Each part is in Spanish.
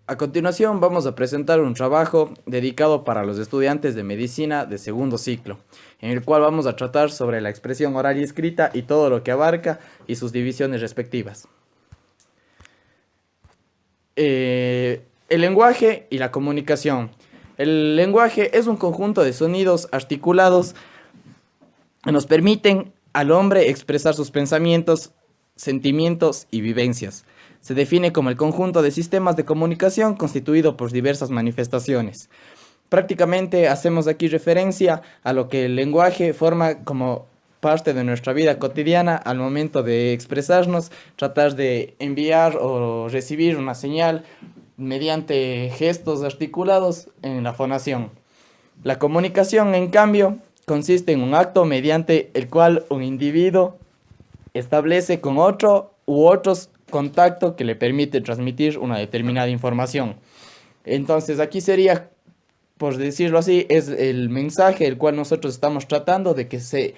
A continuación vamos a presentar un trabajo dedicado para los estudiantes de medicina de segundo ciclo, en el cual vamos a tratar sobre la expresión oral y escrita y todo lo que abarca y sus divisiones respectivas. El lenguaje y la comunicación. El lenguaje es un conjunto de sonidos articulados que nos permiten al hombre expresar sus pensamientos, sentimientos y vivencias. Se define como el conjunto de sistemas de comunicación constituido por diversas manifestaciones. Prácticamente hacemos aquí referencia a lo que el lenguaje forma como parte de nuestra vida cotidiana al momento de expresarnos, tratar de enviar o recibir una señal mediante gestos articulados en la fonación. La comunicación, en cambio, consiste en un acto mediante el cual un individuo establece con otro u otros contacto que le permite transmitir una determinada información. Entonces aquí sería, por decirlo así, es el mensaje el cual nosotros estamos tratando de que se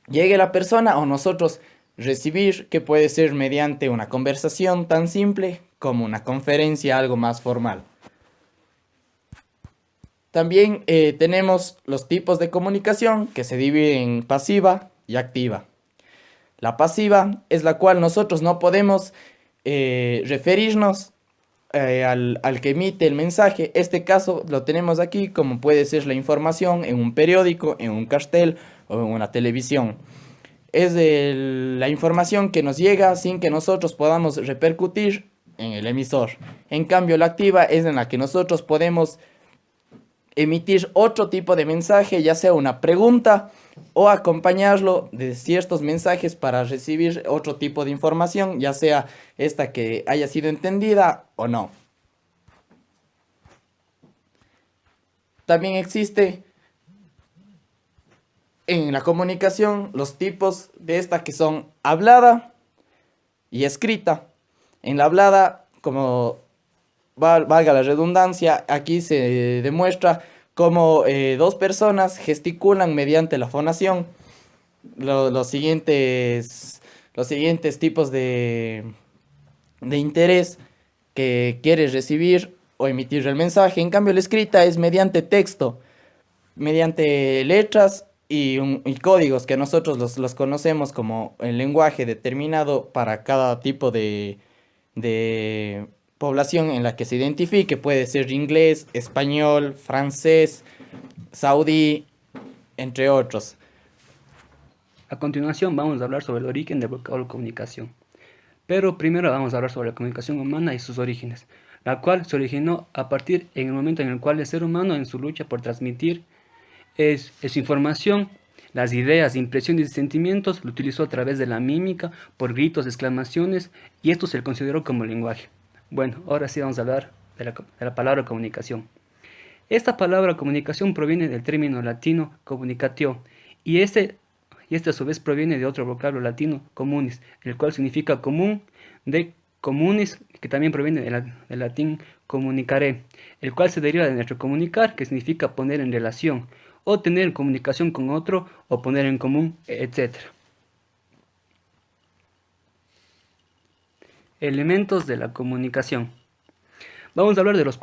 llegue a la persona o nosotros recibir, que puede ser mediante una conversación tan simple como una conferencia, algo más formal. También tenemos los tipos de comunicación que se dividen en pasiva y activa. La pasiva es la cual nosotros no podemos referirnos al que emite el mensaje. Este caso lo tenemos aquí como puede ser la información en un periódico, en un cartel o en una televisión. Es la información que nos llega sin que nosotros podamos repercutir en el emisor. En cambio, la activa es en la que nosotros podemos emitir otro tipo de mensaje, ya sea una pregunta o acompañarlo de ciertos mensajes para recibir otro tipo de información, ya sea esta que haya sido entendida o no. También existe en la comunicación los tipos de esta que son hablada y escrita. En la hablada, como valga la redundancia, aquí se demuestra cómo dos personas gesticulan mediante la fonación los siguientes tipos de interés que quieres recibir o emitir el mensaje. En cambio, la escrita es mediante texto, mediante letras y códigos que nosotros los conocemos como el lenguaje determinado para cada tipo de población en la que se identifique. Puede ser inglés, español, francés, saudí, entre otros. A continuación vamos a hablar sobre el origen del vocablo comunicación. Pero primero vamos a hablar sobre la comunicación humana y sus orígenes, la cual se originó a partir en el momento en el cual el ser humano en su lucha por transmitir su información, las ideas, impresiones y sentimientos, lo utilizó a través de la mímica, por gritos, exclamaciones, y esto se le consideró como lenguaje. Bueno, ahora sí vamos a hablar de la palabra comunicación. Esta palabra comunicación proviene del término latino communicatio, y este a su vez proviene de otro vocablo latino, communis, el cual significa común, de communis, que también proviene del latín comunicare, el cual se deriva de nuestro comunicar, que significa poner en relación, o tener en comunicación con otro, o poner en común, etc. Elementos de la comunicación. Vamos a hablar de los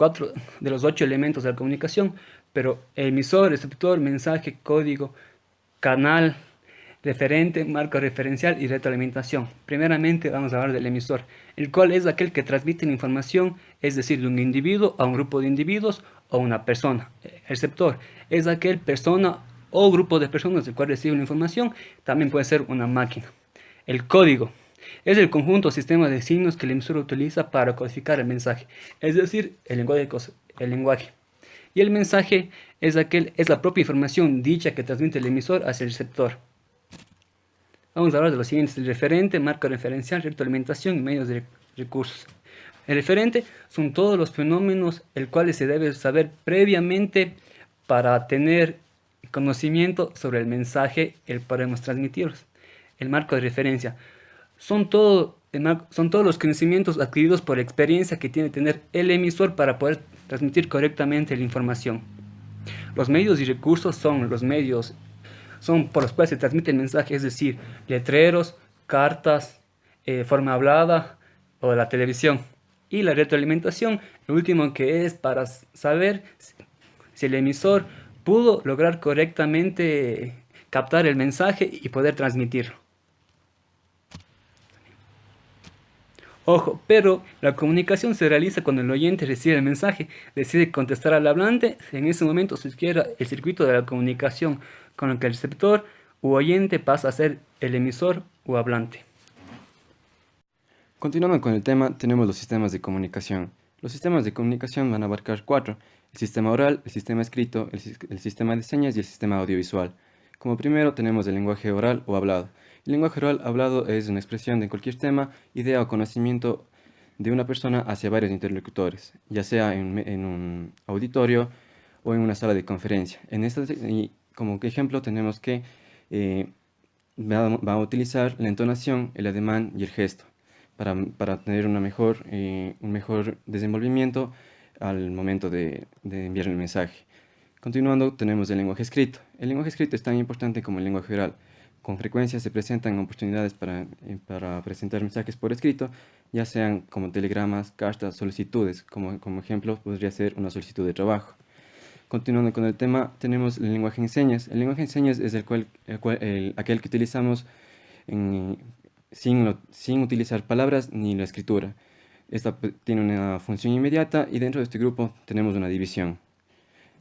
8 elementos de la comunicación, pero emisor, receptor, mensaje, código, canal, referente, marco referencial y retroalimentación. Primeramente vamos a hablar del emisor, el cual es aquel que transmite la información, es decir, de un individuo a un grupo de individuos o una persona. El receptor es aquel persona o grupo de personas del cual recibe la información, también puede ser una máquina. El código es el conjunto o sistema de signos que el emisor utiliza para codificar el mensaje, es decir, el lenguaje. Y el mensaje es la propia información dicha que transmite el emisor hacia el receptor. Vamos a hablar de los siguientes: el referente, marco referencial, retroalimentación y medios de recursos. El referente son todos los fenómenos el cuales se debe saber previamente para tener conocimiento sobre el mensaje el podemos transmitirlos. El marco de referencia son todos los conocimientos adquiridos por la experiencia que tiene que tener el emisor para poder transmitir correctamente la información. Los medios y recursos son por los cuales se transmite el mensaje, es decir, letreros, cartas, forma hablada o la televisión. Y la retroalimentación, lo último, que es para saber si el emisor pudo lograr correctamente captar el mensaje y poder transmitirlo. Ojo, pero la comunicación se realiza cuando el oyente recibe el mensaje, decide contestar al hablante. En ese momento se cierra el circuito de la comunicación, con lo que el receptor u oyente pasa a ser el emisor o hablante. Continuando con el tema, tenemos los sistemas de comunicación. Los sistemas de comunicación van a abarcar 4: el sistema oral, el sistema escrito, el sistema de señas y el sistema audiovisual. Como primero tenemos el lenguaje oral o hablado. El lenguaje oral hablado es una expresión de cualquier tema, idea o conocimiento de una persona hacia varios interlocutores, ya sea en un auditorio o en una sala de conferencia. Y como ejemplo tenemos que va a utilizar la entonación, el ademán y el gesto para tener un mejor desenvolvimiento al momento de enviar el mensaje. Continuando, tenemos el lenguaje escrito. El lenguaje escrito es tan importante como el lenguaje oral. Con frecuencia se presentan oportunidades para presentar mensajes por escrito, ya sean como telegramas, cartas, solicitudes. Como ejemplo, podría ser una solicitud de trabajo. Continuando con el tema, tenemos el lenguaje en señas. El lenguaje en señas es aquel que utilizamos sin utilizar palabras ni la escritura. Esta tiene una función inmediata y dentro de este grupo tenemos una división.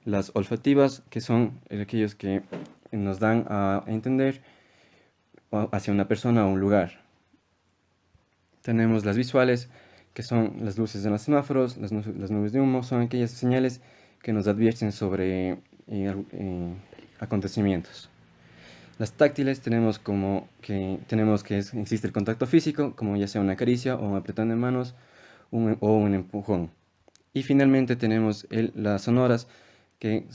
Las olfativas, que son aquellos que nos dan a entender hacia una persona o un lugar. Tenemos las visuales, que son las luces de los semáforos, las nubes de humo, son aquellas señales que nos advierten sobre acontecimientos. Las táctiles tenemos que existe el contacto físico, como ya sea una caricia o un apretón de manos o un empujón. Y finalmente tenemos las sonoras, que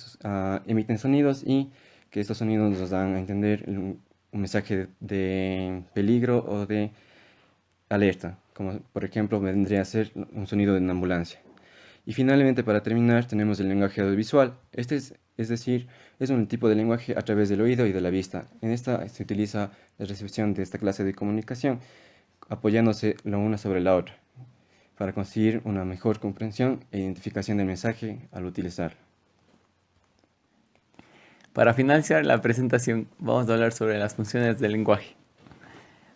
emiten sonidos y que estos sonidos nos dan a entender un mensaje de peligro o de alerta, como por ejemplo vendría a ser un sonido de una ambulancia. Y finalmente, para terminar, tenemos el lenguaje audiovisual. Es decir, es un tipo de lenguaje a través del oído y de la vista. En esta se utiliza la recepción de esta clase de comunicación apoyándose la una sobre la otra para conseguir una mejor comprensión e identificación del mensaje al utilizarlo. Para finalizar la presentación, vamos a hablar sobre las funciones del lenguaje.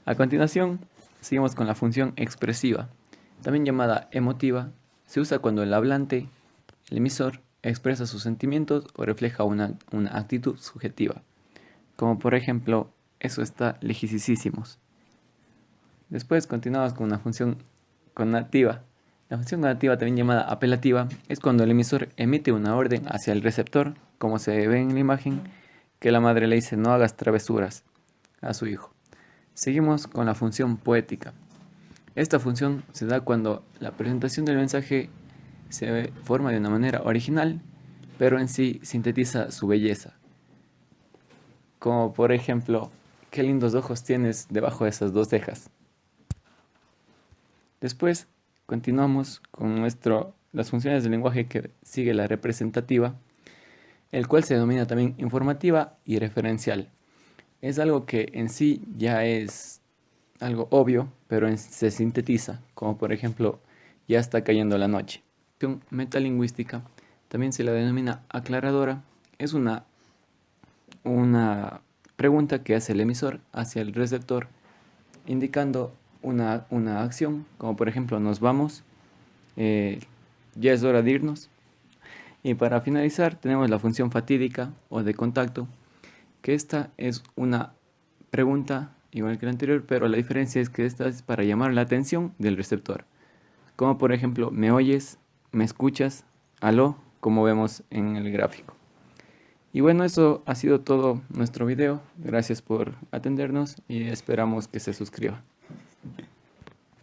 A continuación, seguimos con la función expresiva, también llamada emotiva. Se usa cuando el hablante, el emisor, expresa sus sentimientos o refleja una actitud subjetiva. Como por ejemplo, eso está lejísimos. Después continuamos con una función conativa. La función conativa, también llamada apelativa, es cuando el emisor emite una orden hacia el receptor, como se ve en la imagen, que la madre le dice no hagas travesuras a su hijo. Seguimos con la función poética. Esta función se da cuando la presentación del mensaje se forma de una manera original, pero en sí sintetiza su belleza. Como por ejemplo, qué lindos ojos tienes debajo de esas dos cejas. Después continuamos con las funciones del lenguaje que sigue la representativa, el cual se denomina también informativa y referencial. Es algo que en sí ya es algo obvio, pero se sintetiza, como por ejemplo, ya está cayendo la noche. Metalingüística también se la denomina aclaradora. Es una pregunta que hace el emisor hacia el receptor, indicando una acción, como por ejemplo nos vamos, ya es hora de irnos. Y para finalizar tenemos la función fatídica o de contacto, que esta es una pregunta igual que la anterior, pero la diferencia es que esta es para llamar la atención del receptor, como por ejemplo me oyes, me escuchas, aló, como vemos en el gráfico. Y bueno, eso ha sido todo nuestro video. Gracias por atendernos y esperamos que se suscriba.